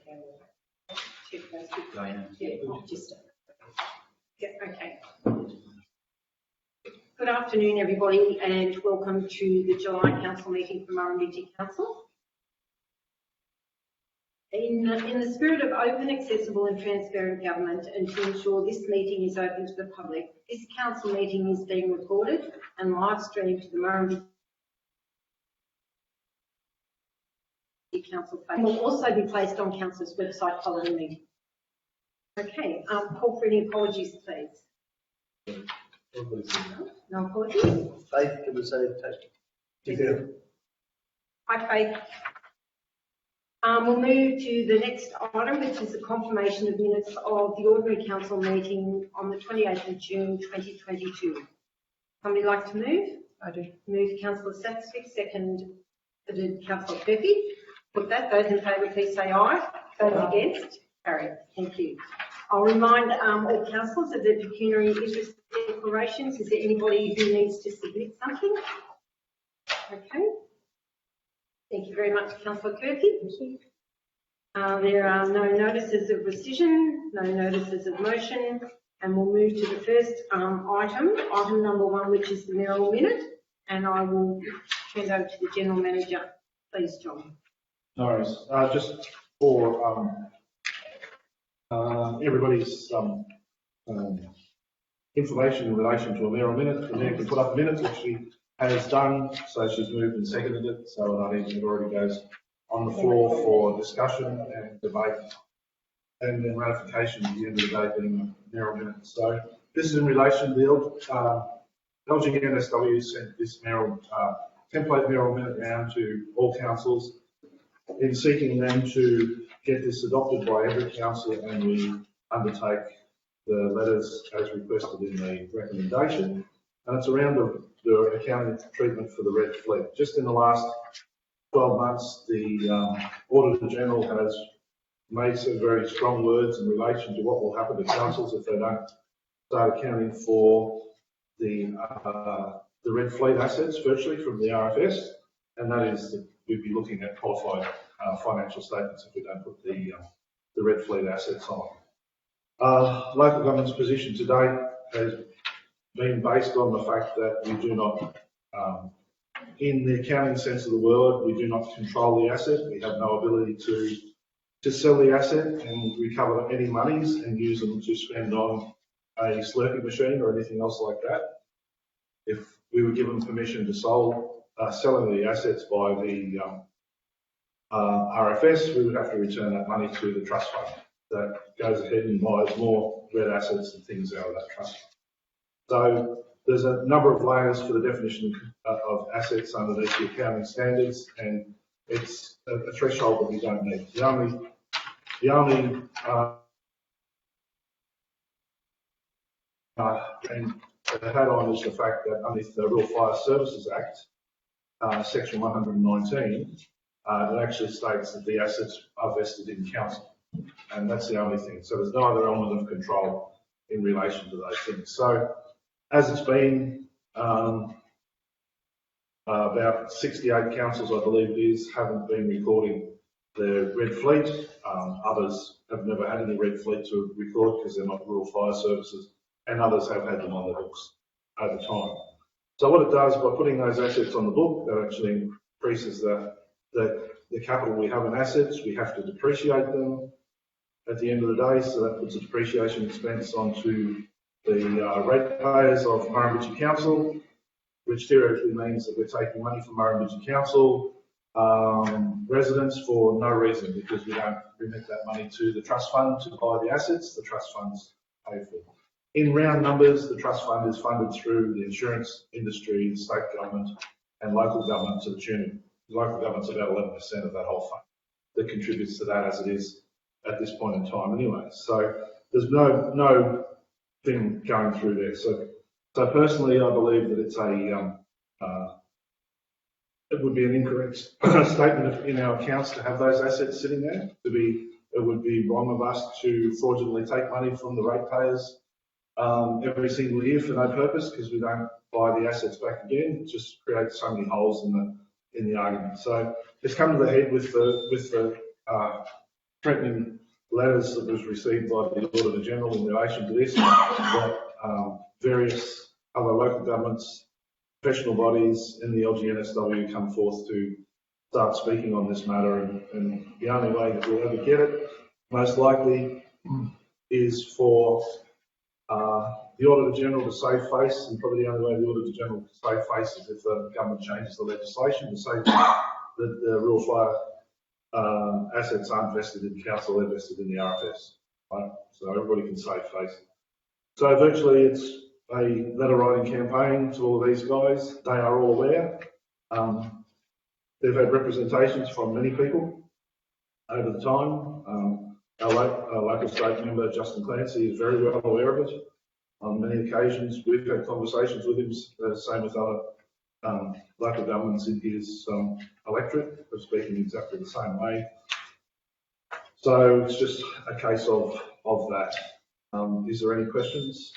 Okay. Good afternoon, everybody, and welcome to the July Council meeting for Murrumbidgee Council. In the spirit of open, accessible and transparent government, and to ensure this meeting is open to the public, this council meeting is being recorded and live streamed to the Murrumbidgee Council page. It will also be placed on Council's website following the meeting. Okay, call for any apologies, please. No apologies. Faith, can we say take? Yeah. Hi, Faith. We'll move to the next item, which is the confirmation of minutes of the ordinary council meeting on the 28th of June 2022. Somebody like to move? I do. Move Councillor Satsvik, second Councillor Murphy. With that, those in favour, please say aye. Those against? Carried. Thank you. I'll remind all councillors of the pecuniary interest declarations. Is there anybody who needs to submit something? Okay. Thank you very much, Councillor Kirky. Thank you. There are no notices of rescission, no notices of motion, and we'll move to the first item number 1, which is the mayoral minute, and I will hand over to the General Manager. Please, John. No worries. Just for everybody's information in relation to a mayoral minute, the mayor can put up minutes, which she has done, so she's moved and seconded it, so I think it already goes on the floor for discussion and debate and then ratification at the end of the day being a mayoral minute. So this is in relation to the LGNSW sent this mayoral template mayoral minute round to all councils in seeking them to get this adopted by every council, and we undertake the letters as requested in the recommendation. And it's around the accounting treatment for the red fleet. Just in the last 12 months, the Auditor General has made some very strong words in relation to what will happen to councils if they don't start accounting for the red fleet assets virtually from the RFS, and that is that we'd be looking at qualified financial statements if we don't put the red fleet assets on. Local government's position today has been based on the fact that we do not, in the accounting sense of the word, we do not control the asset. We have no ability to sell the asset and recover any monies and use them to spend on a slurping machine or anything else like that. If we were given permission to sell the assets by the RFS, we would have to return that money to the trust fund that goes ahead and buys more red assets and things out of that trust fund. So there's a number of layers for the definition of assets underneath the accounting standards, and it's a threshold that we don't meet. The only and to add on is the fact that underneath the Rural Fire Services Act, section 119, it actually states that the assets are vested in council, and that's the only thing. So there's no other element of control in relation to those things. So as it's been, about 68 councils, I believe it is, haven't been recording their red fleet. Others have never had any red fleet to record because they're not rural fire services, and others have had them on the books over time. So what it does, by putting those assets on the book, that actually increases the capital we have in assets. We have to depreciate them at the end of the day, so that puts a depreciation expense onto the ratepayers of Murrumbidgee Council, which theoretically means that we're taking money from Murrumbidgee Council residents for no reason, because we don't remit that money to the trust fund to buy the assets. The trust fund's paid for. In round numbers, the trust fund is funded through the insurance industry, state government and local government to the tune of, local government's about 11% of that whole fund that contributes to that as it is at this point in time anyway. So there's no thing going through there. So personally, I believe that it's it would be an incorrect statement in our accounts to have those assets sitting there. It would be wrong of us to fraudulently take money from the ratepayers every single year for no purpose, because we don't buy the assets back again. It just creates so many holes in the argument. So it's come to the head with the threatening letters that was received by the Auditor General in relation to this, that various other local governments, professional bodies in the LGNSW come forth to start speaking on this matter, and the only way that we'll ever get it, most likely, is for the Auditor General to save face, and probably the only way the Auditor General to save face is if the government changes the legislation to say that the rural fire assets aren't vested in council, they're vested in the RFS, right? So everybody can save face. So virtually it's a letter writing campaign to all of these guys. They are all aware. They've had representations from many people over the time. Our local state member, Justin Clancy, is very well aware of it. On many occasions, we've had conversations with him, same with other local governments in his electorate, of speaking exactly the same way. So it's just a case of that. Is there any questions?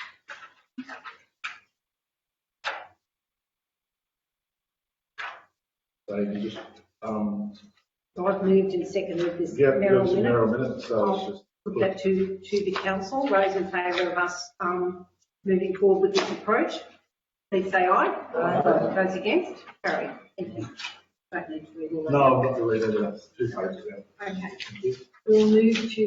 So you can just So I've moved and seconded this yeah, mayoral it's a minute. mayoral minute, so it's just Put that to the council. Those in favour of us moving forward with this approach, please say aye. Aye. Those against, carry. Thank you. Don't need to read all that. no, I'm not the reader. That's 2 pages out. Okay. We'll move to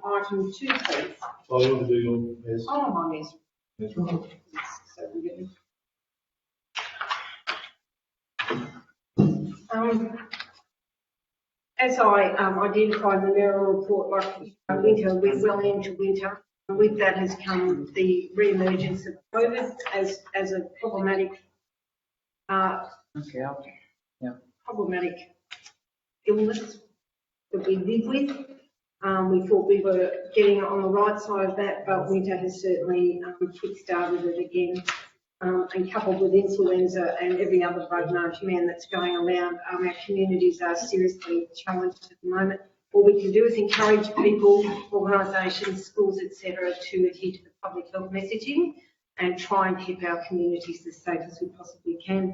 item 2, please. Oh, you want to do your yes? Oh, my miss. Yes. So we're getting. As I identified in the mayoral report, like winter, we're well into winter. With that has come the re-emergence of COVID as a problematic, problematic illness that we live with. We thought we were getting on the right side of that, but winter has certainly kick-started it again. And coupled with influenza and every other bug-nosed man that's going around, our communities are seriously challenged at the moment. What we can do is encourage people, organisations, schools, etc., to adhere to the public health messaging and try and keep our communities as safe as we possibly can.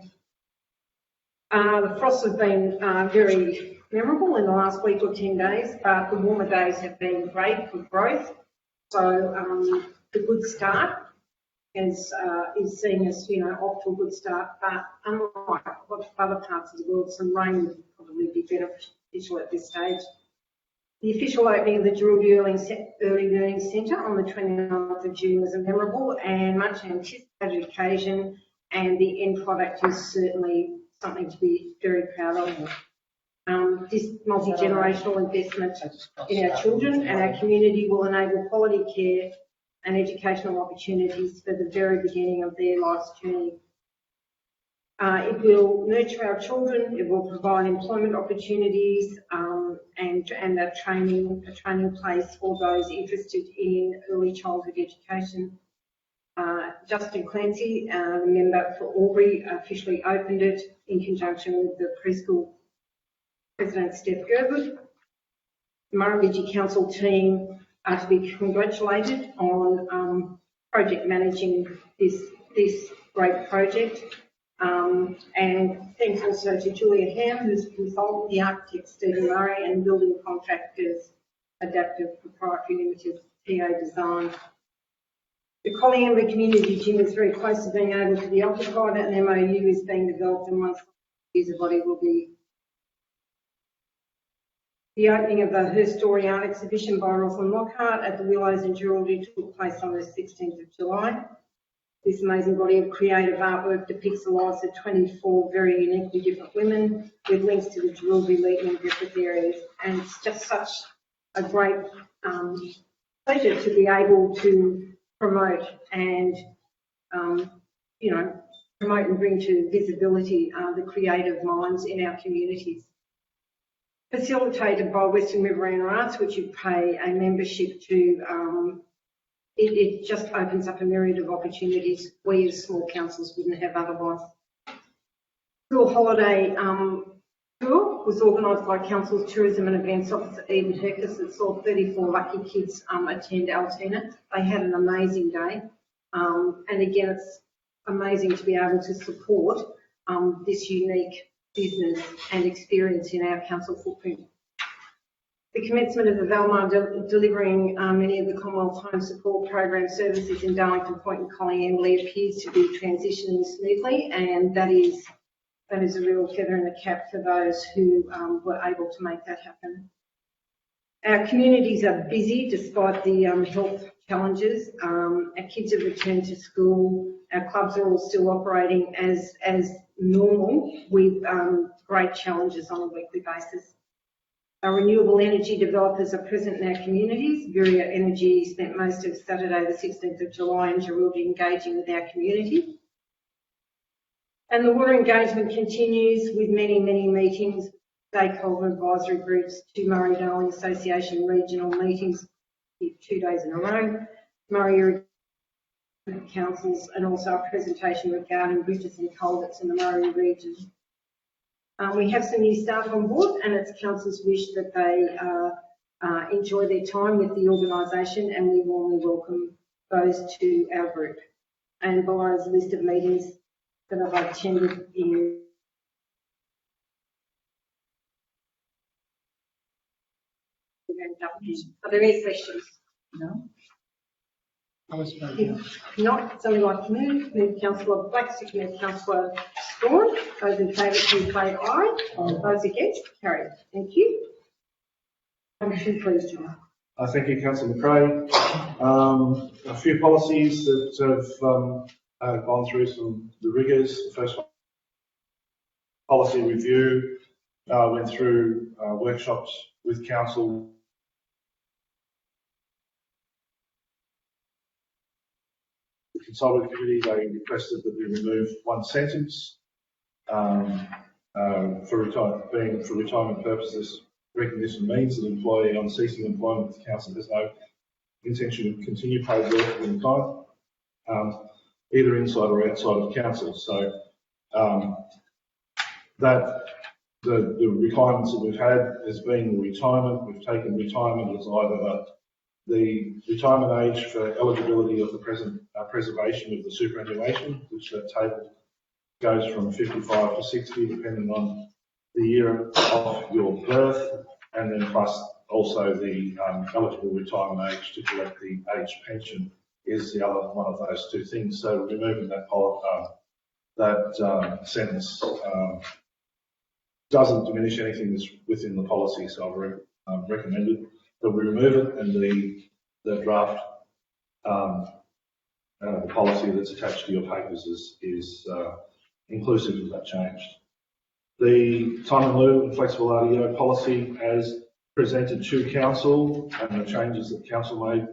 The frosts have been very memorable in the last week or 10 days, but the warmer days have been great for growth. So the good start is seeing us, off to a good start, but unlike other parts of the world, some rain would probably be beneficial at this stage. The official opening of the Murrumbidgee Early Learning Centre on the 29th of June was a memorable and much anticipated occasion, and the end product is certainly something to be very proud of. This multi-generational investment in our children and our community will enable quality care and educational opportunities for the very beginning of their life's journey. It will nurture our children, it will provide employment opportunities and a training place for those interested in early childhood education. Justin Clancy, the member for Albury, officially opened it in conjunction with the preschool president, Steph Gerwood. The Murrumbidgee Council team are to be congratulated on project managing this great project. And thanks also to Julia Ham, who's consulted, the architect Stephen Murray, and building contractors Adaptive Proprietary Limited, PA Design. The Colliamber Community Gym is very close to being able to be occupied, and an MOU is being developed, and once the user body will be. The opening of the Her Story art exhibition by Rosalind Lockhart at the Willows in Geraldine took place on the 16th of July. This amazing body of creative artwork depicts the lives of 24 very uniquely different women with links to the Geraldine leading in different areas. And it's just such a great pleasure to be able to promote and, promote and bring to visibility the creative minds in our communities. Facilitated by Western Riverina Arts, which you pay a membership to, it just opens up a myriad of opportunities we as small councils wouldn't have otherwise. School holiday tour was organised by Council's Tourism and Events Officer Eden Hercus that saw 34 lucky kids attend Altina. They had an amazing day, and again it's amazing to be able to support this unique business and experience in our council footprint. The commencement of the Valmar delivering many of the Commonwealth Home Support Program services in Darlington Point and Collie Embley appears to be transitioning smoothly, and that is a real feather in the cap for those who were able to make that happen. Our communities are busy despite the health challenges. Our kids have returned to school. Our clubs are all still operating as normal with great challenges on a weekly basis. Our renewable energy developers are present in our communities. Viria Energy spent most of Saturday the 16th of July in Jerilderie engaging with our community. And the water engagement continues with many, many meetings, stakeholder advisory groups, 2 Murray-Darling Association regional meetings, 2 days in a row, Murray Irrigation Councils, and also a presentation regarding bridges and culverts in the Murray region. We have some new staff on board, and it's Council's wish that they enjoy their time with the organisation, and we warmly welcome those to our group. And below is a list of meetings that I've attended in Are there any questions? No. If not, somebody like to move Councillor Black, seconded Councillor Strawn. Those in favour please say aye. Those against, carried. Thank you. Motion please, John. Thank you, Councillor McRae. A few policies that have gone through the rigours. The first one, policy review, went through workshops with Council. The Consultative Committee, they requested that we remove one sentence for retirement purposes. Recognition means that an employee on ceasing employment with the Council has no intention to continue paid work in time, either inside or outside of Council. So that the requirements that we've had has been retirement. We've taken retirement as either the retirement age for eligibility of the present preservation of the superannuation, which that table goes from 55 to 60, depending on the year of your birth, and then plus also the eligible retirement age to collect the age pension is the other one of those two things. So removing that sentence doesn't diminish anything that's within the policy, so I've recommended that we remove it, and the draft the policy that's attached to your papers is inclusive of that change. The time in lieu and flexible RDO policy as presented to Council and the changes that Council made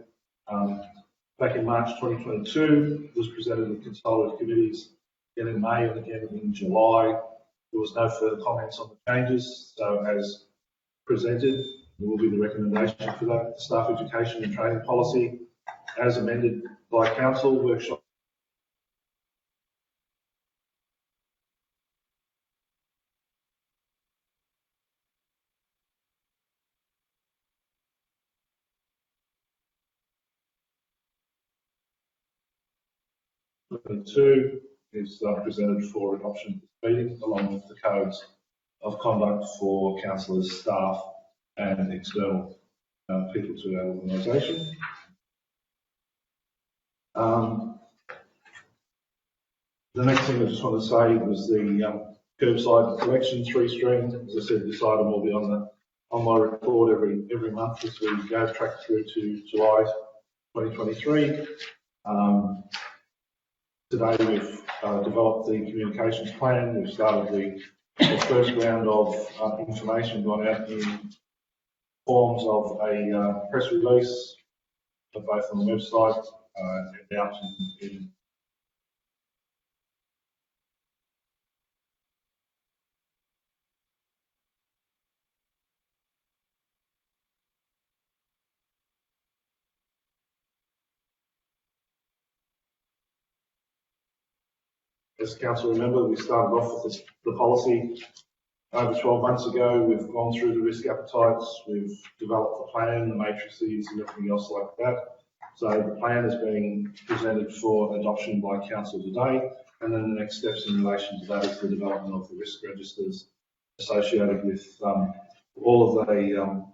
back in March 2022 was presented to consultative committees again in May and again in July. There was no further comments on the changes, so as presented, there will be the recommendation for that. The staff education and training policy as amended by Council workshop. Two is presented for adoption at this meeting, along with the codes of conduct for councillors, staff, and external people to our organisation. The next thing I just want to say was the curbside collection 3-stream. As I said, this item will be on my report every month as we go track through to July 2023. Today we've developed the communications plan. We've started the first round of information gone out in forms of a press release, both on the website and out in As Council remember, we started off with the policy over 12 months ago. We've gone through the risk appetites, we've developed the plan, the matrices and everything else like that. So the plan is being presented for adoption by Council today, and then the next steps in relation to that is the development of the risk registers associated with all of the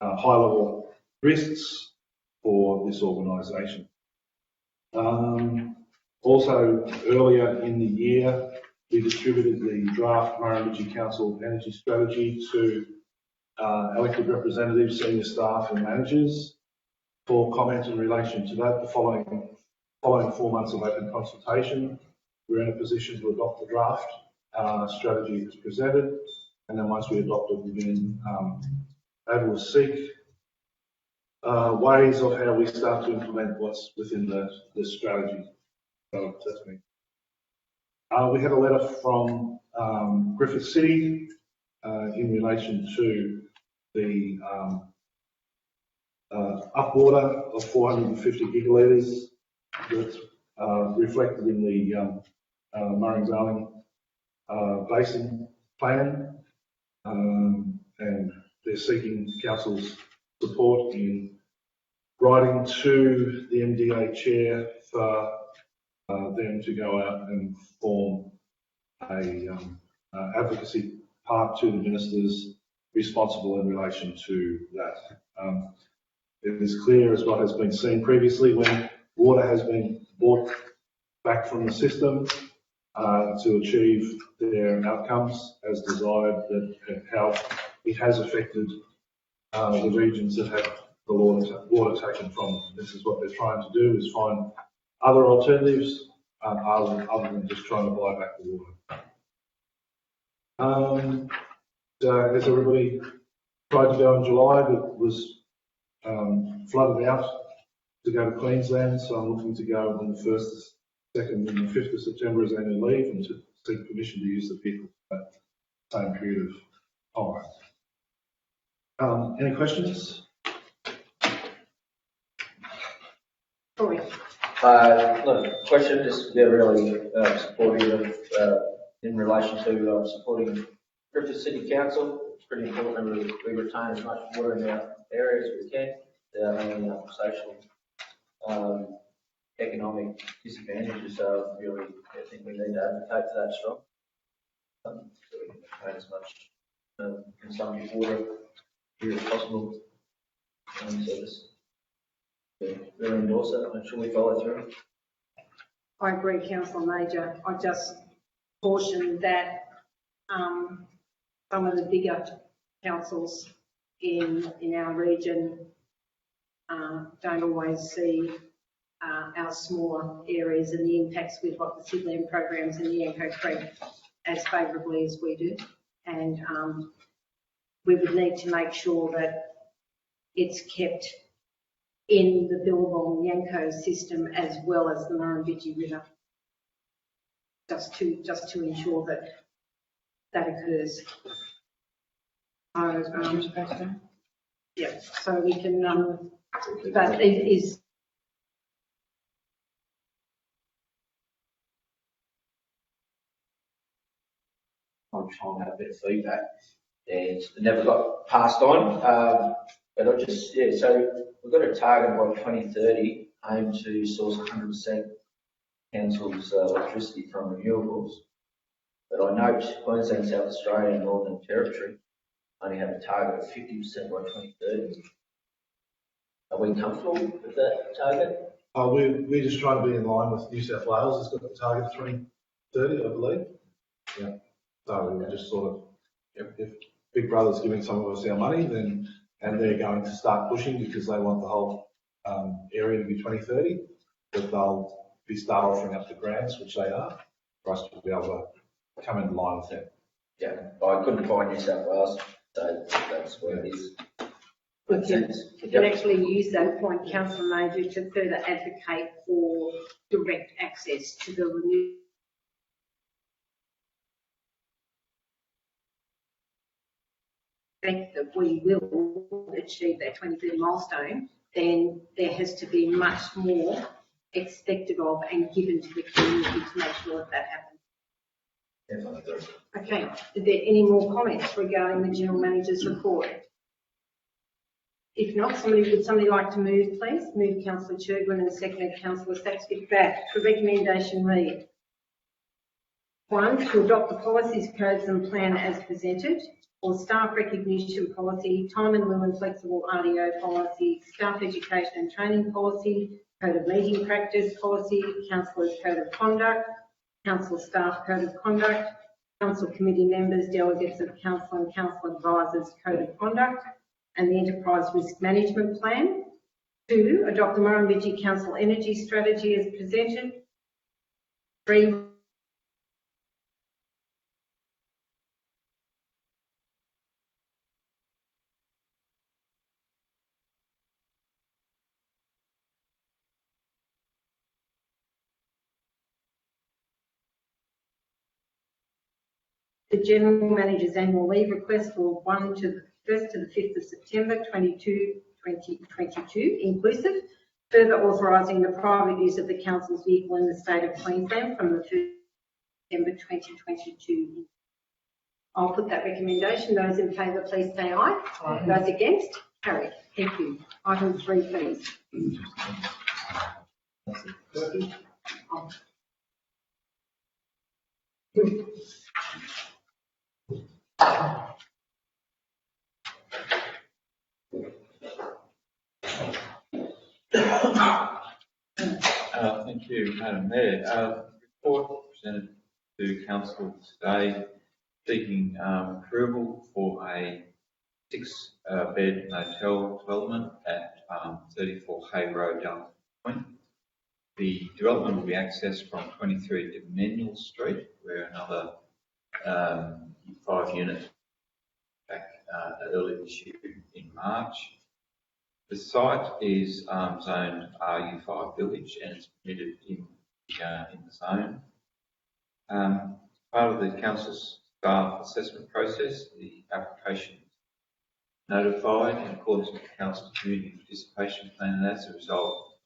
high-level risks for this organisation. Also, earlier in the year, we distributed the draft Murrumbidgee Council Energy Strategy to elected representatives, senior staff and managers for comment in relation to that. The following 4 months of open consultation, we're in a position to adopt the draft strategy as presented, and then once we adopt it, we've been able to seek ways of how we start to implement what's within the strategy. So that's me. We had a letter from Griffith City in relation to the upwater of 450 gigalitres that's reflected in the Murrumbidgee Basin Plan, and they're seeking Council's support in writing to the MDA Chair for them to go out and form a advocacy part to the ministers responsible in relation to that. It is clear, as what has been seen previously, when water has been brought back from the system to achieve their outcomes as desired, that how it has affected the regions that have the water taken from them. This is what they're trying to do, is find other alternatives other than just trying to buy back the water. So as everybody tried to go in July, but was flooded out to go to Queensland, so I'm looking to go on the 1st, 2nd and the 5th of September as annual leave, and to seek permission to use the pit for that same period of time. Any questions? Sorry. Look, question, just they're really supportive of, in relation to supporting Griffith City Council. It's pretty important that we retain as much water in our area as we can without any social, economic disadvantages. So really, I think we need to advocate for that strong. So we can retain as much consumptive water here as possible. So just really endorse that. Make sure we follow through. I agree, Councillor Major. I just caution that some of the bigger councils in our region don't always see our smaller areas and the impacts with what the Sidland programs and the Yanko Creek as favourably as we do. And we would need to make sure that it's kept in the Billabong Yanko system as well as the Murrumbidgee River, just to ensure that that occurs. Yeah, so we can, but it is. I'm trying to have a bit of feedback, and it never got passed on. But I just, yeah, so we've got a target by 2030, aim to source 100% council's electricity from renewables. But I note Queensland, South Australia and Northern Territory only have a target of 50% by 2030. Are we comfortable with that target? We're just trying to be in line with New South Wales. It's got the target of 2030, I believe. Yeah. So we're just sort of, if Big Brother's giving some of us our money, then, and they're going to start pushing because they want the whole area to be 2030, but they'll start offering up the grants, which they are, for us to be able to come in line with that. Yeah, I couldn't find New South Wales, so that's where it is. We can actually use that point, Councillor Major, to further advocate for direct access to the renewable. That we will achieve that 2030 milestone, then there has to be much more expected of and given to the community to make sure that happens. Okay, are there any more comments regarding the General Manager's report? If not, would somebody like to move, please? Move Councillor Churgwin and seconded Councillor Saxby back. The recommendation read: 1, to adopt the policies, codes and plan as presented. or staff recognition policy, time and lieu and flexible RDO policy, staff education and training policy, code of meeting practice policy, councillors code of conduct, council staff code of conduct, council committee members, delegates of council and council advisors code of conduct, and the enterprise risk management plan. 2, adopt the Murrumbidgee Council energy strategy as presented. 3, the General Manager's annual leave request for 1st to the 5th of September 2022 inclusive, further authorising the private use of the Council's vehicle in the State of Queensland from the 1st of September 2022. I'll put that recommendation. Those in favour, please say aye. Aye. Those against, carried. Thank you. Item 3, please. Thank you, Madam Mayor. Report presented to Council today seeking approval for a 6-bed motel development at 34 Hay Road, Darling Point. The development will be accessed from 23 Dominion Street, where another 5 units back earlier this year in March. The site is zoned RU5 Village and it's permitted in the zone. Part of the council's staff assessment process, the application is notified in accordance with the council's community participation plan, and as a result,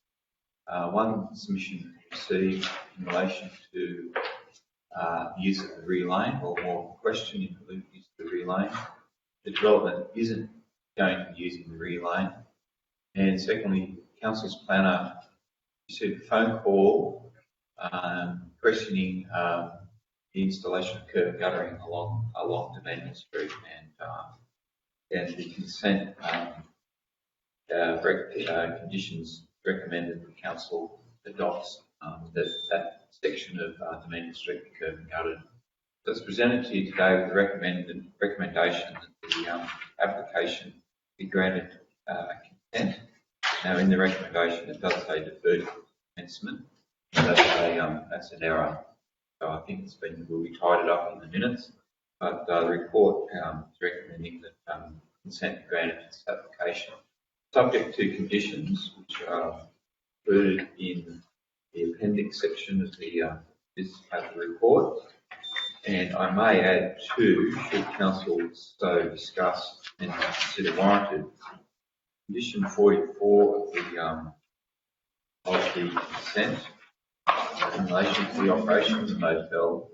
one submission received in relation to use of the rear lane, or more question in the use of the rear lane. The development isn't going to be using the rear lane. And secondly, council's planner received a phone call questioning the installation of curb guttering along Dominion Street, and the consent conditions recommended the council adopts that section of Dominion Street curb and gutted. So it's presented to you today with the recommendation that the application be granted consent. Now, in the recommendation, it does say deferred commencement. That's an error. So I think will be tidied up in the minutes. But the report is recommending that consent be granted to this application, subject to conditions which are included in the appendix section of this paper report. And I may add too, should council so discuss and consider warranted, condition 44 of the consent in relation to the operation of the motel,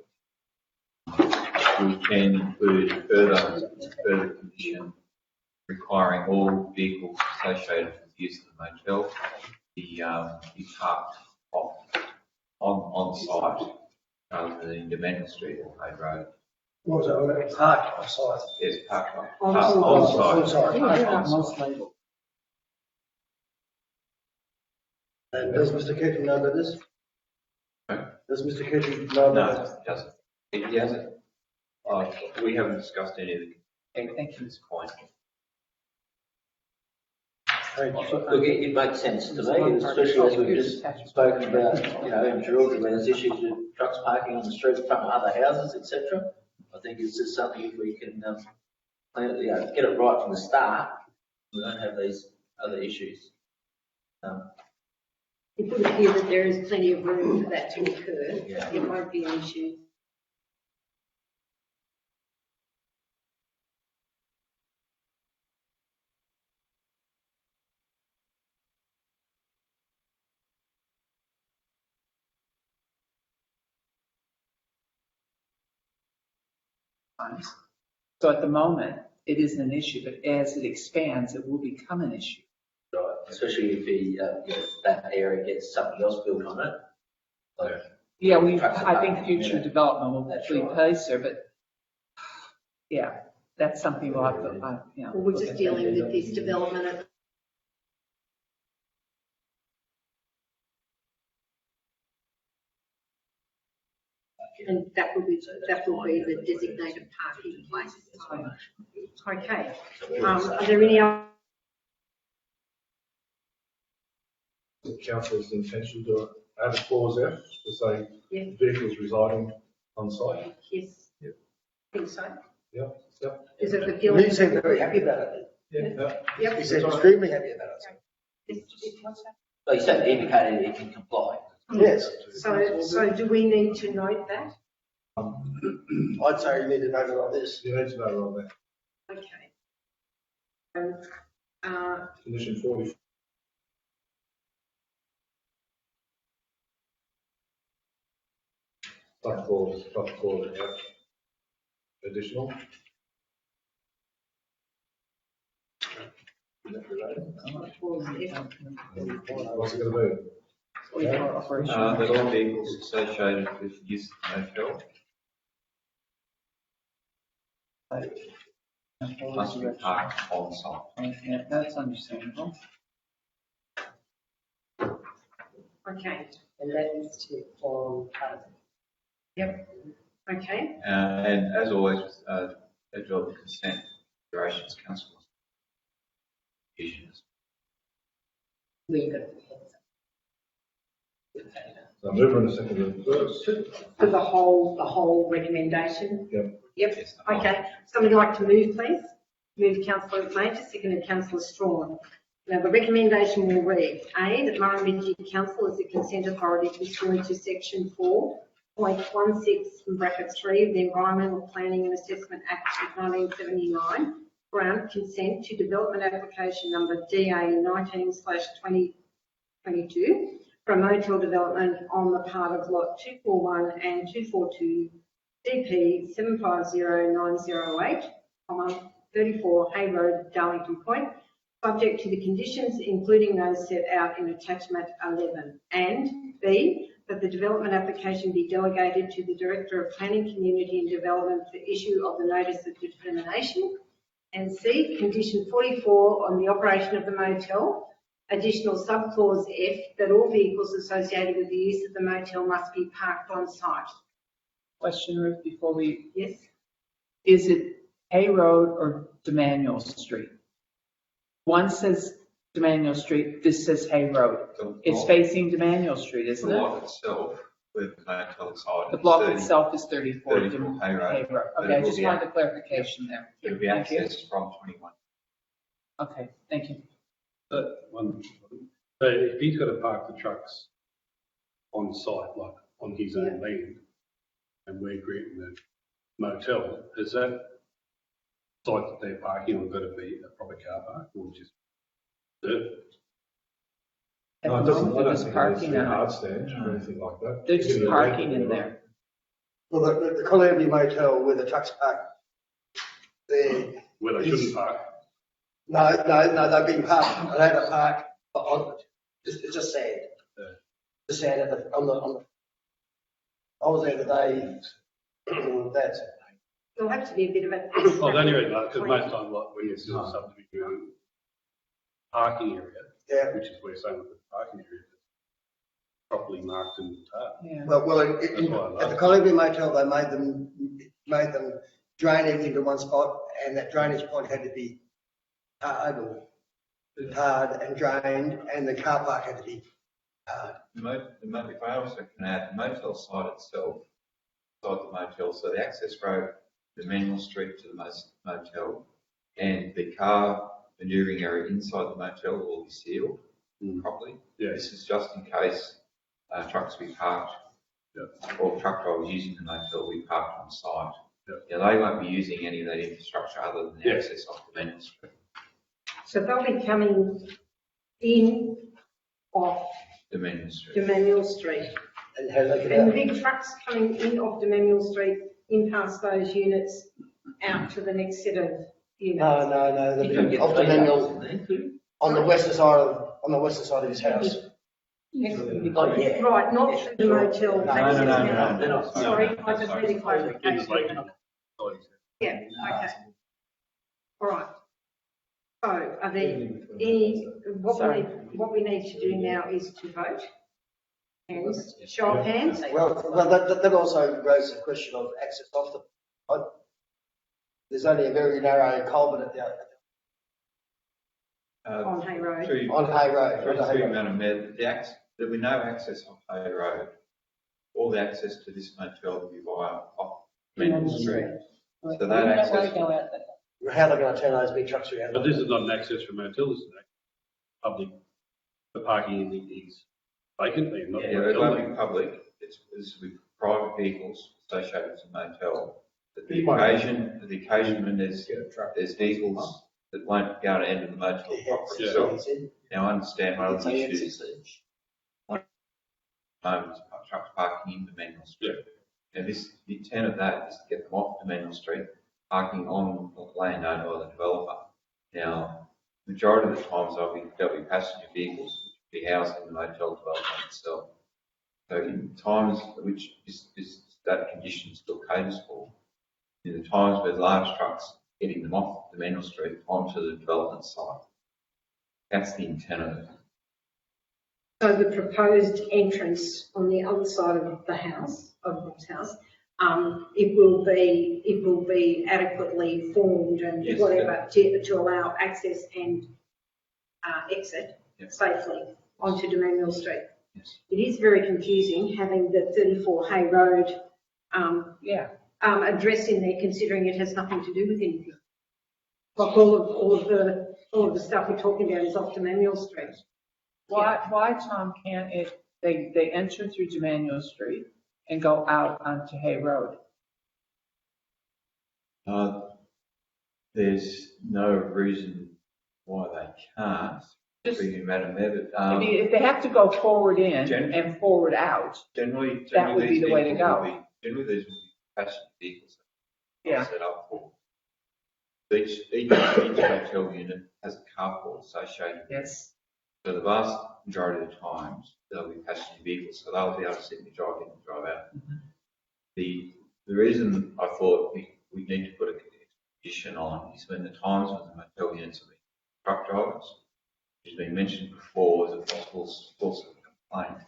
we can include further condition requiring all vehicles associated with the use of the motel be parked on site rather than in Dominion Street or Hay Road. What was that? Parked on site. Yes, parked On site. And does Mr. Keating know about this? Right. Does Mr. Keating know about No, this? it doesn't. He hasn't. We haven't discussed any of the. Okay, thank you. This point. Thank you. Look, it makes sense to me, especially as we've just spoken about, in Georgia, where there's issues with trucks parking on the street in front of other houses, etc. I think it's just something if we can get it right from the start, we don't have these other issues. It would appear that there is plenty of room for that to occur. Yeah. It won't be an issue. times. So at the moment, it isn't an issue, but as it expands, it will become an issue. Right, especially if that area gets something else built on it. Like, Yeah, trucks are I think parking, future yeah. development will That's be right. placed there, but yeah, that's something we'll have to, you know. We're look just at. dealing with this development. And that will be the designated parking place. Okay. Are there any other? The council's intention to add a clause F to say Yeah. vehicles residing on site. Yes. Yep. I think so. Yep, yep. Is it the He feeling? seemed very happy about it. Yeah. Yep. He seemed extremely happy about it. So you said indicated it can comply. Yes. So do we need to note that? I'd say you need to note it on this. You need to know on that. Okay. Condition 40. Clause, F. Additional. What's it going to be? That all vehicles associated with use of motel must be parked on site. Yeah, that's understandable. Okay. And that is to form part of Yep. Okay. And as always, with development consent considerations, council. Issues. we're going to. So mover and a second first. For the whole recommendation? Yep. Yep. Yes. Okay. Somebody like to move, please? Move Councillor Major, seconded Councillor Strawn. Now, the recommendation will read, A, that Murrumbidgee Council is the consent authority pursuant to section 4.16(3) of the Environmental Planning and Assessment Act of 1979, grant consent to development application number DA 19/2022 for a motel development on the part of lot 241 and 242 DP 750908, 34 Hay Road, Darlington Point, subject to the conditions including those set out in attachment 11, and B, that the development application be delegated to the Director of Planning, Community and Development for issue of the notice of determination, and C, condition 44 on the operation of the motel, additional subclause F, that all vehicles associated with the use of the motel must be parked on site. Question, Ruth, before we, Yes? is it Hay Road or Demaniel Street? One says Demaniel Street, this says Hay Road. It's facing Demaniel Street, The isn't it? lot itself, with the motel side. The block 30 itself is 34. 34 Hay Road. Hay Road. But Okay, it I will just be wanted a clarification there. It'll be Thank you. accessed from 21. Okay, thank you. So if he's got to park the trucks on site, like on his own land, and we're granting the motel, is that site that they're parking on got to be a proper car park or just dirt? At No, it the doesn't, moment, I don't there's think parking there's a on hard it. stand or anything like that. There's just Give you a parking rent, in there. Well, the Columbia Motel where the trucks park there. Where they shouldn't park? No, they've been parked, they have a park on, it's just sand. Yeah. The sand at the, on the, I was there the day, that, There'll have to be a bit of a. Oh, the only reason, because most time, like when it's still a subdivision parking area, yeah. which is where some of the parking area is properly marked and tarred. Yeah. Well, That's why I love at the it. Columbia Motel, they made them drain everything to one spot, and that drainage point had to be tarred and drained, and the car park had to be tarred. If I also can add, the motel site itself, inside the motel, so the access road, the Manuel Street to the motel, and the car manoeuvring area inside the motel will be sealed properly. Yeah. This is just in case trucks be parked, or truck drivers using the motel will be parked on site. Yeah, they won't be using any of that infrastructure other than the access off the Manuel Street. So they'll be coming in off Manuel Street. Demaniel Street. And how they get And the out. big trucks coming in off Demaniel Street, in past those units, out to the next set of units. No, off the manual, on the western side of his house. Oh, yeah. Right, not through the motel. No. Sorry, I just need a In the clarification. lake. Yeah, okay. All right. So are there any, what we need to do now is to vote. Hands, show of hands. Well, that also raises the question of access off the, right? There's only a very narrow culvert at the, On Hay Road. on Hay Road. Through Madam Mayor, there'll be no access on Hay Road. All the access to this motel will be via off Manuel Street. So that access. How are they going to turn those big trucks around? But this is not an access from motel, this is public, the parking is vacant there, not. Yeah, it won't be public. This will be private vehicles associated with the motel. But the occasion when there's vehicles that won't go to enter the motel property itself. Now I understand one of the issues. One is trucks parking in Manuel Street. Now the intent of that is to get them off Manuel Street, parking on the land owned by the developer. Now, majority of the times there'll be passenger vehicles which will be housed in the motel development itself. So in times which that condition still caters for, in the times where large trucks getting them off the Manuel Street onto the development site, that's the intent of it. So the proposed entrance on the other side of the house, of Rob's house, it will be adequately formed and Yes, whatever to allow access and exit safely onto Manuel Street. Yes. It is very confusing having the 34 Hay Road address in there, considering it has nothing to do with anything. Like all of the stuff we're talking about is off to Manuel Street. Why, Tom, can't they enter through Manuel Street and go out onto Hay Road? There's no reason why they can't. Just- Speaking of Madam Mayor, but I mean, if they have to go forward in and forward out, generally that would be these the way to vehicles go. will be- Generally, these will be passenger vehicles Yeah. set up for. Each hotel unit has a carport associated. yes. So the vast majority of the times, they'll be passenger vehicles, so they'll be able to sit and drive in and drive out. The reason I thought we need to put a condition on is when the times when the motel units will be truck drivers, which has been mentioned before as a possible source of complaint.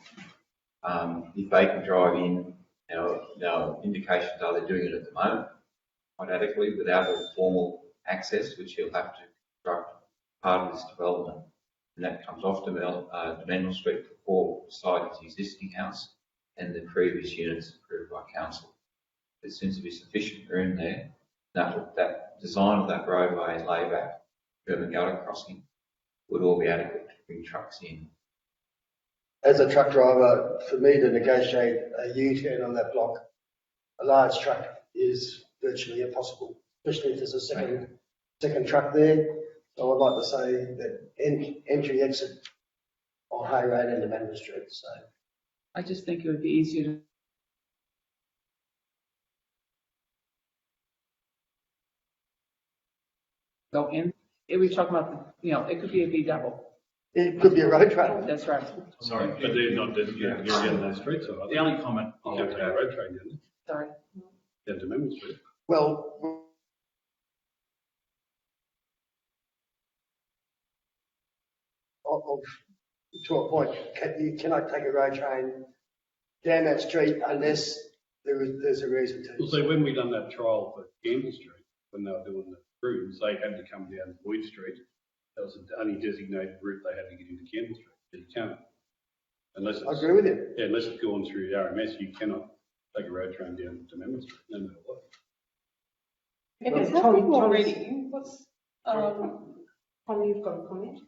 If they can drive in, now indications are they're doing it at the moment, quite adequately, without a formal access, which he'll have to construct part of this development. And that comes off to Manuel Street before beside his existing house and the previous units approved by council. There seems to be sufficient room there. That design of that roadway and layback, curb and gutter crossing, would all be adequate to bring trucks in. As a truck driver, for me to negotiate a U-turn on that block, a large truck is virtually impossible, especially if there's a second truck there. So I'd like to say that entry exit on Hay Road into Manuel Street. So I just think it would be easier to go in. If we talk about, it could be a V double. it could be a road train. That's right. Sorry, but they're not, you're getting those streets, are they? The only comment You I can would take a have, road train, didn't you? Sorry. Down to Manuel Street. Well, to a point, you cannot take a road train down that street unless there's a reason to. Well, see, when we done that trial for Campbell Street, when they were doing the rooms, they had to come down Boyd Street. That was the only designated route they had to get into Campbell Street. You can't, unless I it's, agree with you. yeah, unless it's going through the RMS, you cannot take a road train down to Manuel Street, no matter what. Okay, Well, Tom, already, what's, Tom, you've got a comment?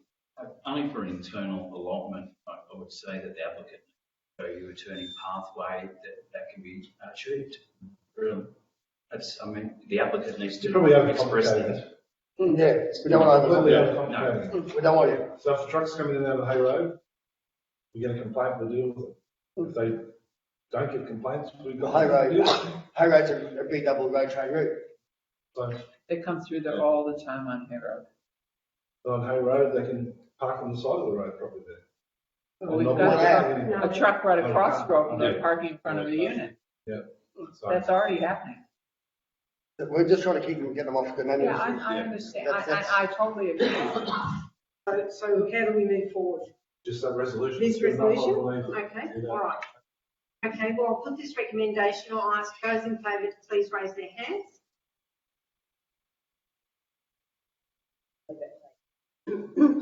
only for an internal allotment, I would say that the applicant show you a turning pathway that can be achieved. The applicant needs to Probably express overcomplicated. that. Yeah, we don't want Completely to. overcomplicated. We don't want you. So if the truck's coming in out of Hay Road, we get a complaint, we'll deal with it. If they don't get complaints, we've The got. Hay Road, Hay Road's a big double road train route. So They come through there all the time on Hay Road. on Hay Road, they can park on the side of the road probably there. Well, we've And not got block that. anything. a truck right across the road, Yeah. they're parking in front of the unit. So That's already happening. We're just trying to keep them, get them off the menu. Yeah, I understand. That's- I totally agree. So how do we move forward? Just that resolution. This resolution? I believe. Okay, Yeah. all right. Okay, well, I'll put this recommendation. I'll ask those in favour to please raise their hands.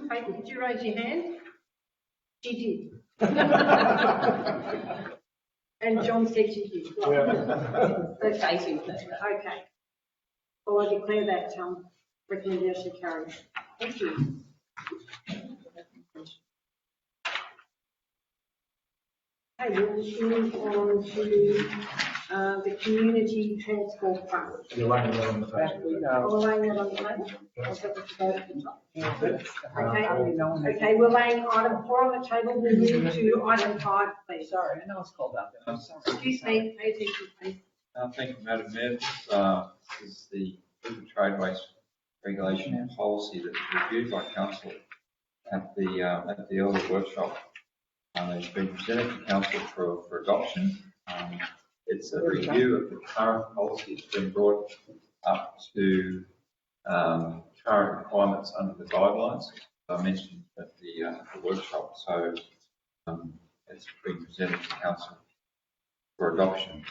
Kate, did you raise your hand? She did. And John said she did. Voting. Okay. Well, I declare that recommendation carried. Thank you. Okay, we'll move on to the community transport fund. You're laying that on the Back table. we Are go. we laying that on the table? Or is that what you voted at the top? Okay. Okay, we're laying item 4 on the table. We'll move to item 5, please. Sorry, I know it's cold out there. I'm sorry. Excuse me, pay attention, please. Thank you, Madam Mayor. This is the trade waste regulation and policy that was reviewed by council at the earlier workshop. It's been presented to council for adoption. It's a review of the current policy. It's been brought up to current requirements under the guidelines I mentioned at the workshop. So it's been presented to council for adoption.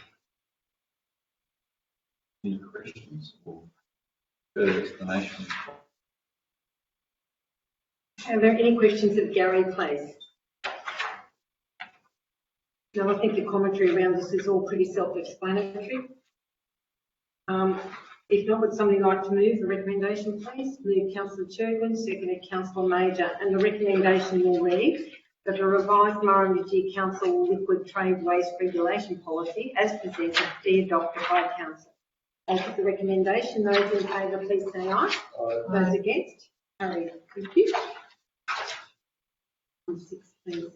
Any questions or further explanation? Are there any questions of Gary, please? No, I think the commentary around this is all pretty self-explanatory. If not, would somebody like to move the recommendation, please? Move Councillor Churgman, seconded Councillor Major, and the recommendation will read that the revised Murrumbidgee Council liquid trade waste regulation policy, as presented, be adopted by council. I'll put the recommendation. Those in favour, please say aye. Those against? Carried. Thank you. Item 6, please.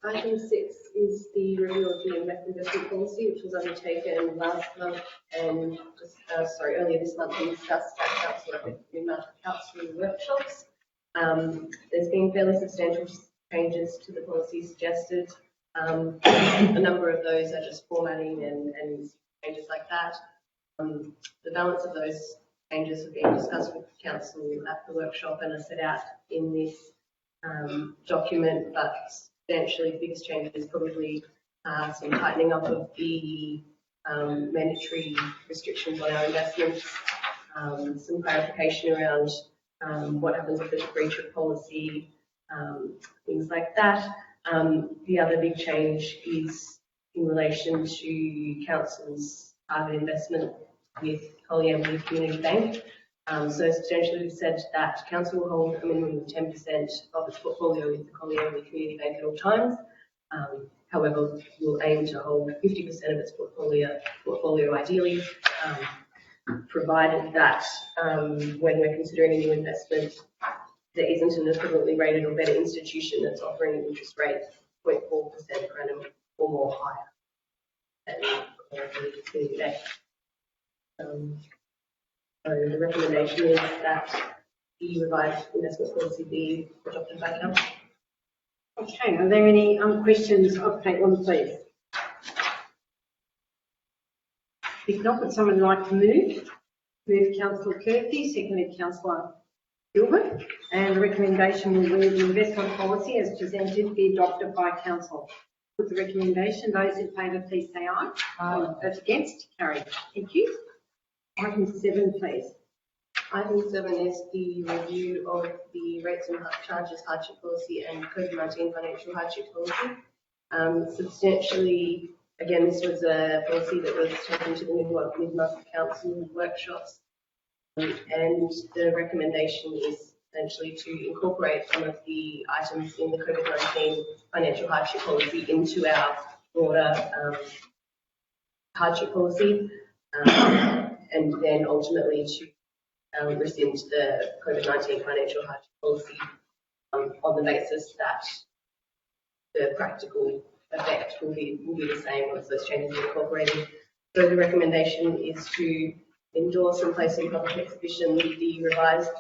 Item 6 is the review of the investment policy, which was undertaken last month and earlier this month and discussed at council at the council workshops. There's been fairly substantial changes to the policy suggested. A number of those are just formatting and changes like that. The balance of those changes have been discussed with council at the workshop and are set out in this document, but substantially the biggest change is probably some tightening up of the mandatory restrictions on our investments, some clarification around what happens if there's a breach of policy, things like that. The other big change is in relation to council's target investment with Collier Community Bank. So substantially we've said that council will hold a minimum of 10% of its portfolio with the Collier Community Bank at all times. However, we'll aim to hold 50% of its portfolio ideally, provided that when we're considering a new investment, there isn't an equivalently rated or better institution that's offering an interest rate 0.4% per annum or more higher than the Community Bank. So the recommendation is that the revised investment policy be adopted by council. Okay, are there any questions of Caitlin, please? If not, would someone like to move? Move Councillor Kirkby, seconded Councillor Gilbert, and the recommendation will read the investment policy as presented be adopted by council. With the recommendation, those in favour please say aye. Aye. Those against? Carried. Thank you. Item 7, please. Item 7 is the review of the rates and charges hardship policy and COVID-19 financial hardship policy. Substantially, again, this was a policy that was taken to the mid-month council workshops, and the recommendation is essentially to incorporate some of the items in the COVID-19 financial hardship policy into our broader hardship policy, and then ultimately to rescind the COVID-19 financial hardship policy on the basis that the practical effect will be the same once those changes are incorporated. So the recommendation is to endorse and place in public exhibition the revised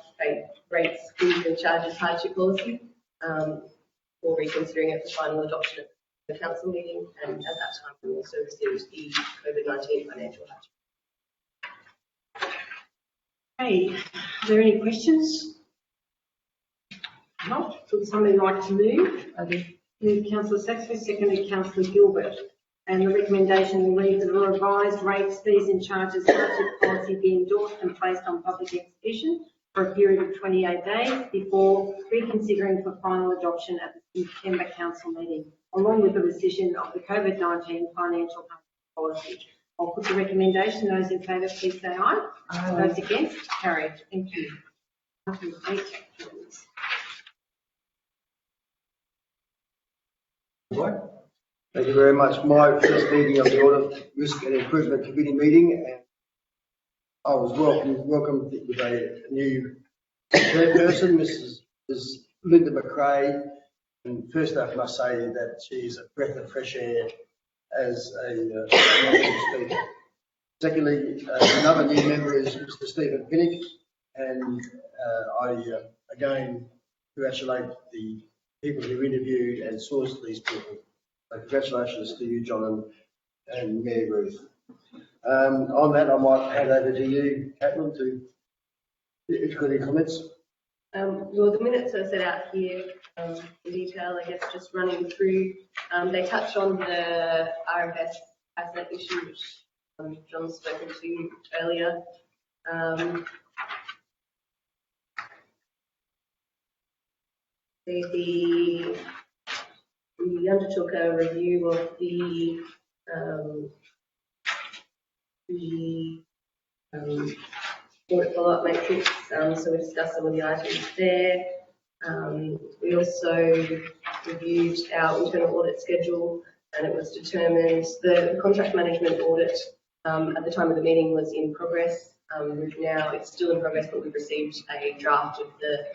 rates, fees and charges hardship policy for reconsidering it for final adoption at the council meeting, and at that time we will also rescind the COVID-19 financial hardship. Okay, are there any questions? Not, would somebody like to move? I do. Moved Councillor Saxby, seconded Councillor Gilbert. And the recommendation will read that a revised rates, fees and charges budget policy be endorsed and placed on public exhibition for a period of 28 days before reconsidering for final adoption at the September council meeting, along with the rescission of the COVID-19 financial policy. I'll put the recommendation. Those in favour, please say aye. Aye. Those against, carried. Thank you. Item 8, please. Thank you very much. My first meeting of the Audit, Risk and Improvement Committee meeting, and I was welcomed with a new chairperson, Mrs. Linda McRae. And first I must say that she is a breath of fresh air as a speaker. Secondly, another new member is Mr. Stephen Pinnock, and I again congratulate the people who interviewed and sourced these people. So congratulations to you, John and Mary Ruth. On that, I might hand over to you, Caitlin, to if you've got any comments. Well, the minutes are set out here in detail, I guess, just running through. They touch on the RFS asset issue, which John's spoken to earlier. We undertook a review of the audit follow-up matrix, so we discussed some of the items there. We also reviewed our internal audit schedule, and it was determined the contract management audit at the time of the meeting was in progress. Now it's still in progress, but we've received a draft of the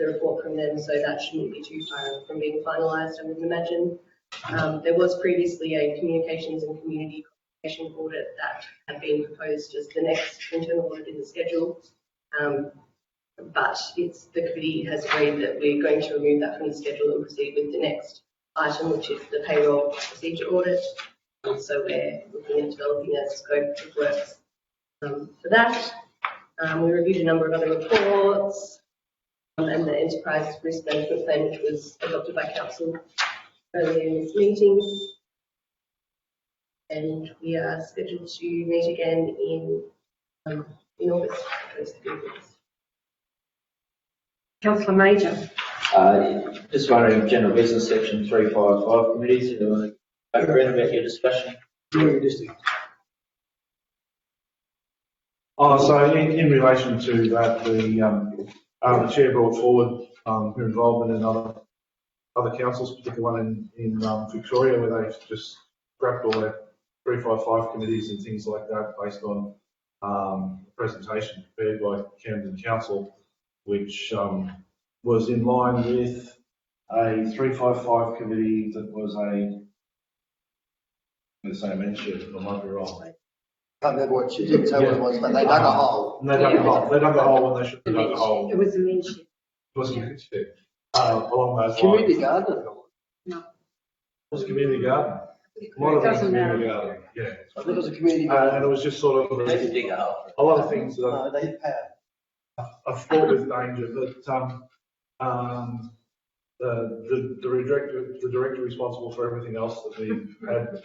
report from them, so that shouldn't be too far from being finalised, I wouldn't imagine. There was previously a communications and community communication audit that had been proposed as the next internal audit in the schedule, but the committee has agreed that we're going to remove that from the schedule and proceed with the next item, which is the payroll procedure audit. So we're looking at developing a scope of works for that. We reviewed a number of other reports, and the enterprise risk management plan, which was adopted by council earlier in this meeting. And we are scheduled to meet again in August. Councillor Major. Just wondering, general business section 355 committees, you want to go around about your discussion? So in relation to that, the chair brought forward her involvement in other councils, particularly one in Victoria, where they've just scrapped all their 355 committees and things like that based on a presentation prepared by Camden Council, which was in line with a 355 committee that was I'm going to say a mention, I might be wrong. I can't remember what she did tell what it was, but they dug a hole. They dug a hole. They dug a hole when they should have dug a hole. It was a mention. It was a mention. Along those lines. Community garden. No. It was a community garden. A lot of things in community garden, yeah. I think it was a community garden. And it was just sort of They didn't dig a hole. a lot of things that No, they hit power. are fraught with danger, but the director responsible for everything else that we've had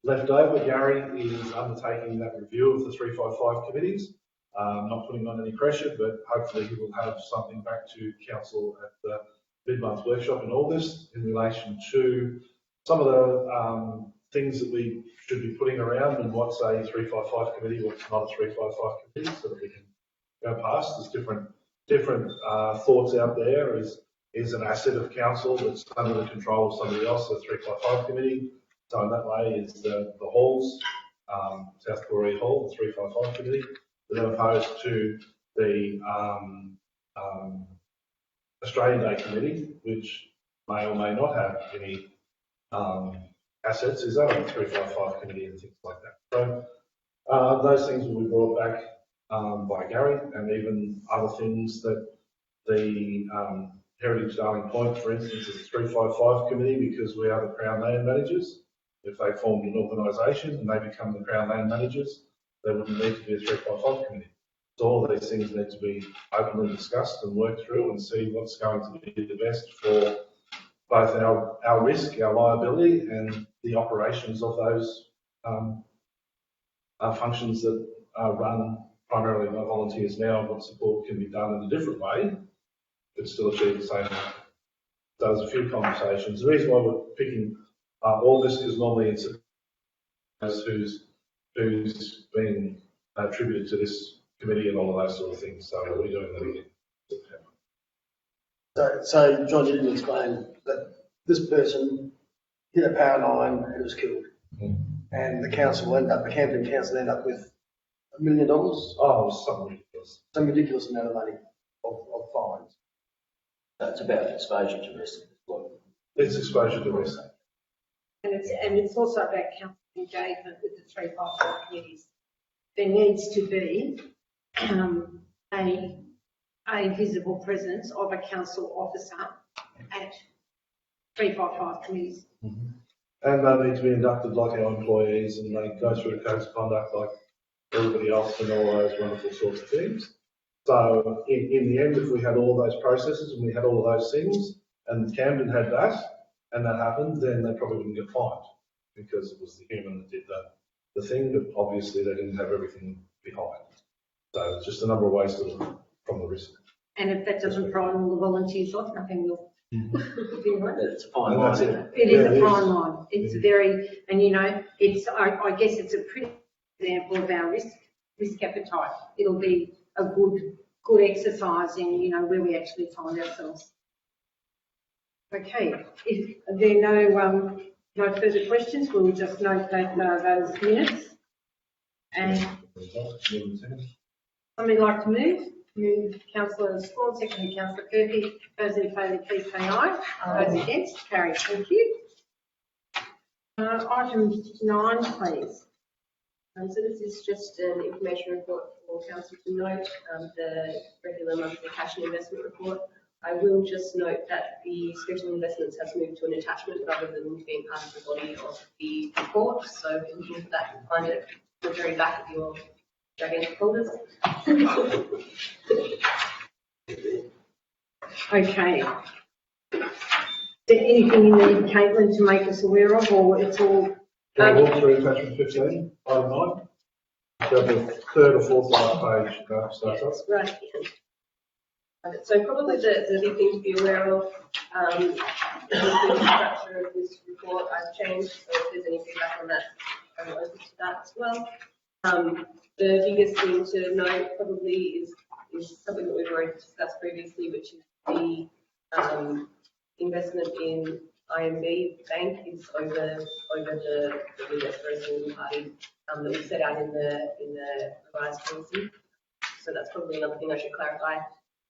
left over, Gary, is undertaking that review of the 355 committees. Not putting on any pressure, but hopefully he will have something back to council at the mid-month workshop in August in relation to some of the things that we should be putting around and what's a 355 committee, what's not a 355 committee, so that we can go past. There's different thoughts out there. Is an asset of council that's under the control of somebody else, the 355 committee. So in that way is the halls, South Korea Hall, the 355 committee, as opposed to the Australian Day committee, which may or may not have any assets, is that a 355 committee and things like that. So those things will be brought back by Gary, and even other things that the Heritage Darling Point, for instance, is a 355 committee because we are the Crown Land Managers. If they formed an organisation and they become the Crown Land Managers, there wouldn't need to be a 355 committee. So all these things need to be openly discussed and worked through and see what's going to be the best for both our risk, our liability, and the operations of those functions that are run primarily by volunteers now, and what support can be done in a different way, but still achieve the same. So there's a few conversations. The reason why we're picking August is normally it's who's been attributed to this committee and all of those sort of things. So we're doing that again. So John, you didn't explain that this person hit a power line and was killed. And the Camden Council ended up with $1 million, Oh, something ridiculous. some ridiculous amount of money of fines. That's about exposure to risk. It's exposure to risk. And it's also about council engagement with the 355 committees. There needs to be a visible presence of a council officer at 355 committees. And they need to be inducted like our employees, and they go through the codes of conduct like everybody else and all those wonderful sorts of things. So in the end, if we had all those processes and we had all of those things, and Camden had that, and that happened, then they probably wouldn't get fined because it was the human that did the thing, but obviously they didn't have everything behind. So it's just a number of ways to look from the risk. And if that doesn't prime all the volunteers off, nothing will. It's a fine And line, that's isn't it. it? It is a fine line. It's very, and you know, it's, I guess it's a pretty example of our risk appetite. It'll be a good exercise in, you know, where we actually find ourselves. Okay, if there are no further questions, we'll just note that those minutes. And somebody like to move? Move Councillor Swan, second Councillor Kirby. Those in favour, please say aye. Those against, carry. Thank you. Item 9, please. So this is just an information report for council to note, the regular monthly cash and investment report. I will just note that the special investments has moved to an attachment rather than being part of the body of the report. So if you're looking for that, you'll find it at the very back of your gigantic folders. Okay. Is there anything you need, Caitlin, to make us aware of, or it's all? Can I walk through attachment 15, item 9? So the third or fourth last page starts up. Right. So probably the big thing to be aware of, the structure of this report I've changed, so if there's any feedback on that, I'm open to that as well. The biggest thing to note probably is something that we've already discussed previously, which is the investment in IMB Bank is over the restoration party that we set out in the revised policy. So that's probably another thing I should clarify,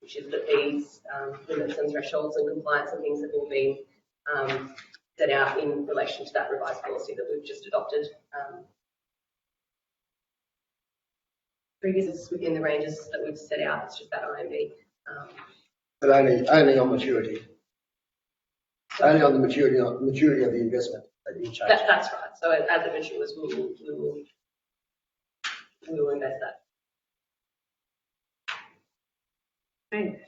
which is that these limits and thresholds and compliance and things have all been set out in relation to that revised policy that we've just adopted. Previous within the ranges that we've set out, it's just that IMB. But only on maturity. Only on the maturity of the investment that you change. That's right. So as it matures, we will invest that. Okay.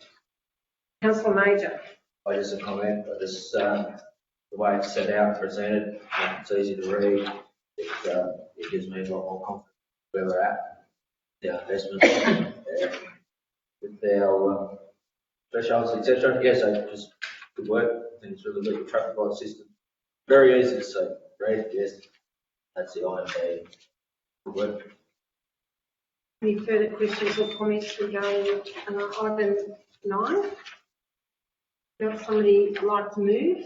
Councillor Major. I just a comment, but this, the way it's set out, presented, it's easy to read. It gives me a lot more confidence where we're at, the investments, with our thresholds, etc. Yes, I just good work, and it's really good traffic light system. Very easy to see. Read, yes, that's the IMB. Good work. Any further questions or comments regarding item 9? Would somebody like to move?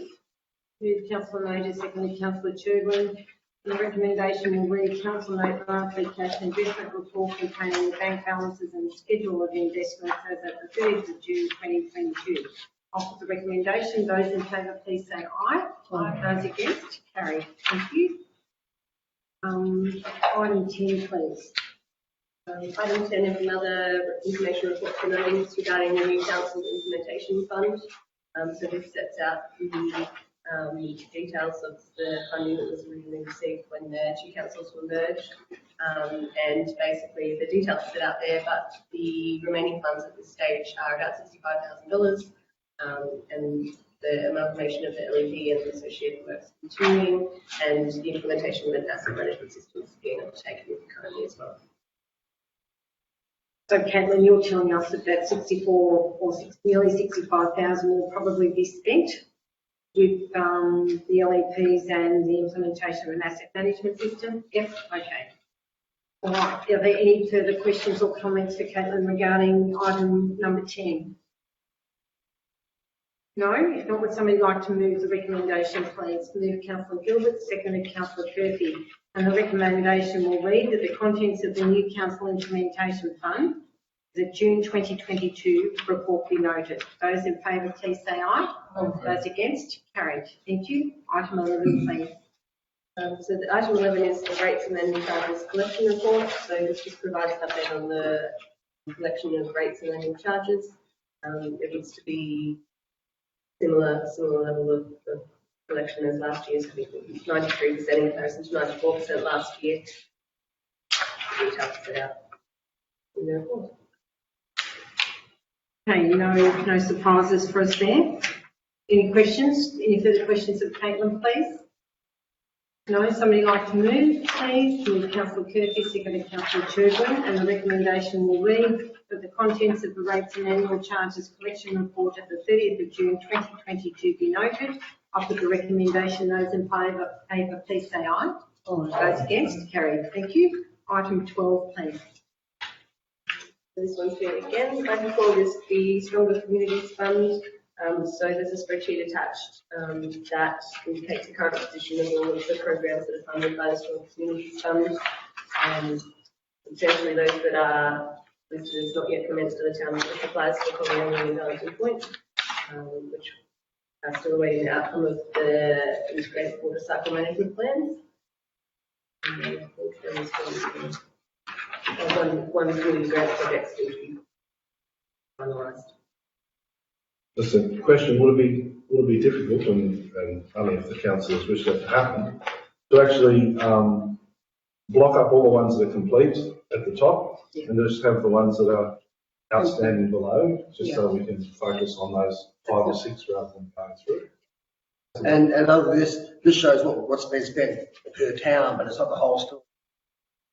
Move Councillor Major, secondly Councillor Churdwin. The recommendation will read Council Note Monthly Cash Investment Report containing the bank balances and schedule of investments as at the 30th of June 2022. I'll put the recommendation. Those in favour, please say aye. Aye. Those against, carry. Thank you. Item 10, please. Item 10 is another information report for notice regarding the new council implementation fund. So this sets out the details of the funding that was originally received when the two councils were merged. And basically the details are set out there, but the remaining funds at this stage are about $65,000. And the amalgamation of the LED and the associated works continuing, and the implementation of an asset management system is being undertaken currently as well. So Caitlin, you're telling us that that 64 or nearly 65,000 will probably be spent with the LEPs and the implementation of an asset management system? Yep, okay. All right, are there any further questions or comments for Caitlin regarding item number 10? No? If not, would somebody like to move the recommendation, please? Move Councillor Gilbert, seconded Councillor Curfew. And the recommendation will read that the contents of the new council implementation fund, the June 2022 report be noted. Those in favour, please say aye. Those against, carried. Thank you. Item 11, please. So the item 11 is the rates and lending charges collection report. So this just provides an update on the collection of rates and lending charges. It needs to be similar level of collection as last year. So I think it was 93% in comparison to 94% last year. Details set out in the report. Okay, no surprises for us there. Any questions? Any further questions of Caitlin, please? No, somebody like to move, please? Move Councillor Curfew, seconded Councillor Churgwin, and the recommendation will read that the contents of the rates and annual charges collection report at the 30th of June 2022 be noted. I'll put the recommendation. Those in favour, please say aye. Those against, carried. Thank you. Item 12, please. This one's here again. By default is the Stronger Communities Fund. So there's a spreadsheet attached that indicates the current position of all of the programs that are funded by the Stronger Communities Fund. Essentially those that are listed as not yet commenced to the town, which applies to Colonial and Darlington Point, which are still awaiting the outcome of the integrated water cycle management plans. And I think there was one community grant project still to be finalised. Just a question, would it be difficult, and only if the councillors wish that to happen, to actually block up all the ones that are complete at the top, and just have the ones that are outstanding below, just so we can focus on those 5 or 6 rather than going through? And over this shows what's been spent per town, but it's not the whole story.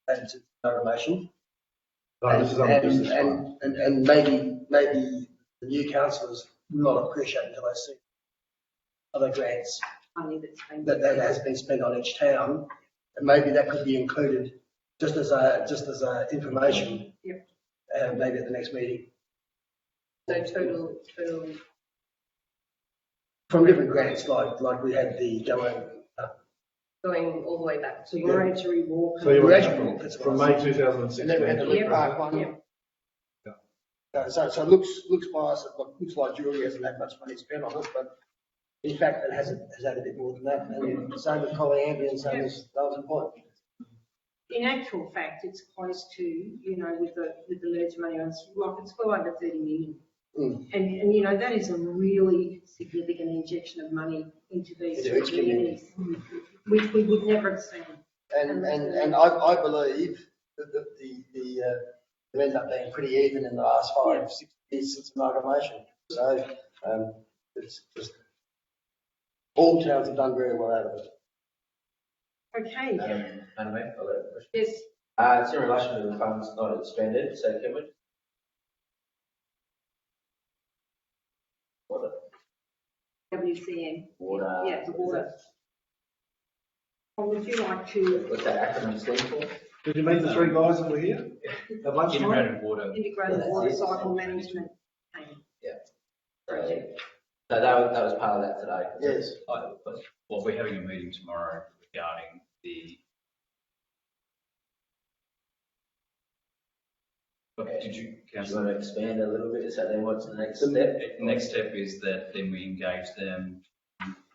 That's information. No, this is only business one. And maybe the new councillors will not appreciate until they see other grants that has been spent on each town, and maybe that could be included just as a information. Yep. Maybe at the next meeting. So total From different grants, like we had the going all the way back to Oratory Walk. So you were Oratory Walk, from May 2016. and then we had the Lee Park one. Yeah. So it looks biased. It looks like Julie hasn't had much money spent on it, but in fact it has had a bit more than that. And same with Colliambia and same as Darlington Point. In actual fact, it's close to, with the merge money, it's well over 30 million. And that is a really significant injection of money into these communities, which we would never have seen. And I believe that it ended up being pretty even in the last 5-6 years since amalgamation. So it's just all towns have done very well out of it. Okay. Madam Mayor, I've got a question. Yes. It's in relation to the funds not expended, so can we? Water. WCM. Water. Yeah, the water. Would you like to? What's that acronym stand for? Did you meet the 3 guys that were here at lunchtime? Integrated water. Integrated water cycle management. Yeah. So that was part of that today. Yes. Well, we're having a meeting tomorrow regarding the. Did you, Do you Councillor? want to expand a little bit? So then what's the next step? The next step is that then we engage them,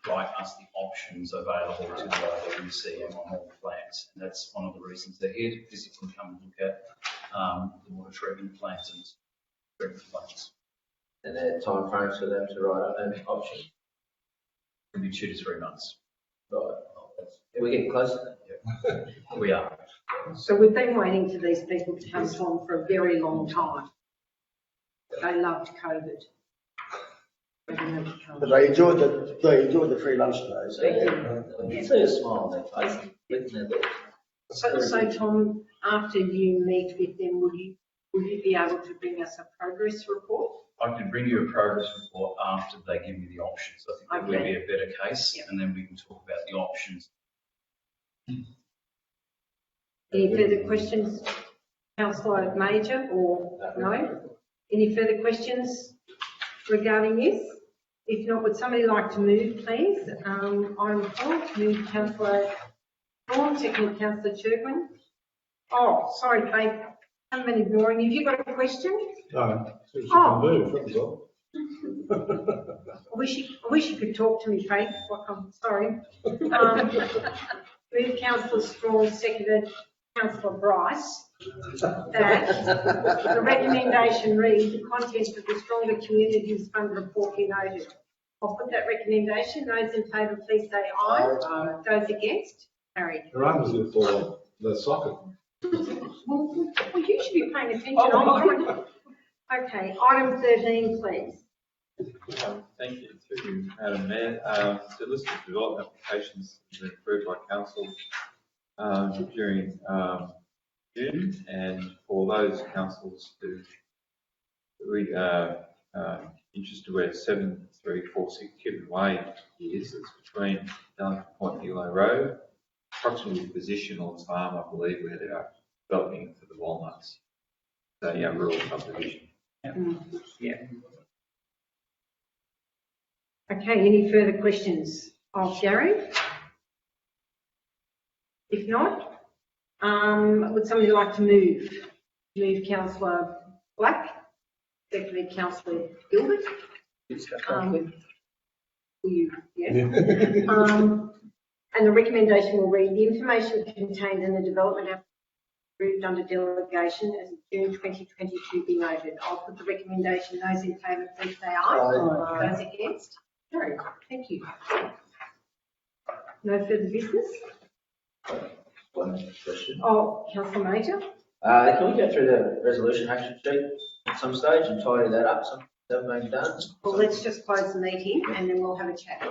write us the options available to the WCM on all plants. And that's one of the reasons they're here to physically come and look at the water treatment plants and treatment plants. And there are time frames for them to write up an option. Could be 2 to 3 months. Right. We're getting closer. We are. So we've been waiting for these people to come along for a very long time. They loved COVID. They didn't have to come. But they enjoyed the free lunch today. So. You see a smile on their face, looking at it. So Tom, after you meet with them, will you be able to bring us a progress report? I can bring you a progress report after they give me the options. I think that would Okay. be a better case, Yep. and then we can talk about the options. Any further questions, Councillor Major, or no? Any further questions regarding this? If not, would somebody like to move, please? I'm called to move Councillor Vaughan, second Councillor Churgman. Oh, sorry, Faith, I'm been ignoring you. Have you got a question? No, so she can move, that was all. I wish you could talk to me, Faith. Like, I'm sorry. Move Councillor Strong, seconded Councillor Bryce, that the recommendation reads the contents of the Stronger Communities Fund report be noted. I'll put that recommendation. Those in favour, please say aye. Those against, carried. Her arm was in for the socket. Well, you should be paying attention. Okay, item 13, please. Thank you, through you, Madam Mayor. The list of development applications has been approved by council during June, and for those councils who we interested where 7346 Kidman Way is, it's between Darlington Point and Elo Road, approximately position on farm, I believe, where they are developing for the walnuts. So yeah, rural subdivision. Yeah. Okay, any further questions of Gary? If not, would somebody like to move? Move Councillor Black, secondly Councillor Gilbert. Will you, yeah. And the recommendation will read, the information contained in the development application approved under delegation as of June 2022 be noted. I'll put the recommendation. Those in favour, please say aye. Those against? Carried. Thank you. No further business? One question. Oh, Councillor Major? Can we go through the resolution action sheet at some stage and tidy that up? Some that may be done. Well, let's just close the meeting and then we'll have a chat.